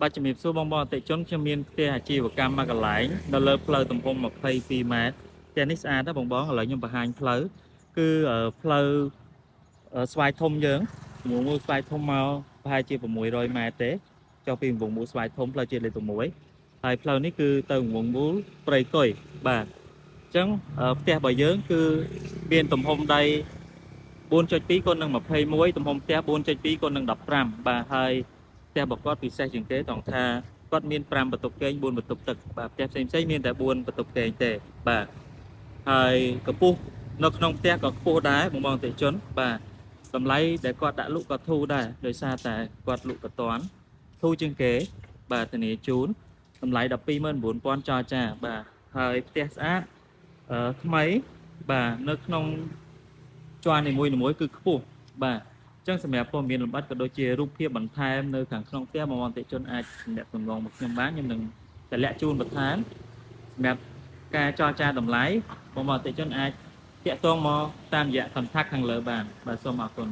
បាទជំរាបសួរបងប្អូនអតិថិជនខ្ញុំមានផ្ទះអាជីវកម្មមួយកន្លែងនៅលើផ្លូវទំហំ22ម៉ែត្រផ្ទះនេះស្អាតណាស់បងឥឡូវខ្ញុំបង្ហាញផ្លូវគឺផ្លូវស្វាយធំយើងមួយស្វាយធំមកប្រហែលជា600ម៉ែត្រទេចុះពីវងមូលស្វាយធំផ្លូវជាតិលេខ6ហើយផ្លូវនេះគឺទៅវងមូលព្រៃគុយបាទអញ្ចឹងផ្ទះរបស់យើងគឺមានទំហំដី4.2គុណនឹង21ទំហំផ្ទះ4.2គុណនឹង15បាទហើយផ្ទះរបស់គាត់ពិសេសជាងគេត្រង់ថាគាត់មាន5បន្ទប់គេង4បន្ទប់ទឹកបាទផ្ទះផ្សេងមានតែ4បន្ទប់គេងទេបាទហើយកម្ពស់នៅក្នុងផ្ទះក៏ខ្ពស់ដែរបងអតិថិជនបាទតម្លៃដែលគាត់ដាក់លក់ក៏ធូរដែរដោយសារតែគាត់លក់ក៏តាន់ធូរជាងគេបាទធានាជូនតម្លៃ 129,000 ចរចាបាទហើយផ្ទះស្អាតថ្មីបាទនៅក្នុងជាន់នីមួយៗគឺខ្ពស់បាទអញ្ចឹងសម្រាប់ព័ត៌មានលម្អិតក៏ដូចជារូបភាពបន្ថែមនៅខាងក្នុងផ្ទះបងប្អូនអតិថិជនអាចទំនាក់ទំនងមកខ្ញុំបានខ្ញុំនឹងតម្លាក់ជូនបន្ថែមសម្រាប់ការចរចាតម្លៃបងប្អូនអតិថិជនអាចតាក់ទងមកតាមរយៈ contact ខាងលើបានបាទសូមអរគុណ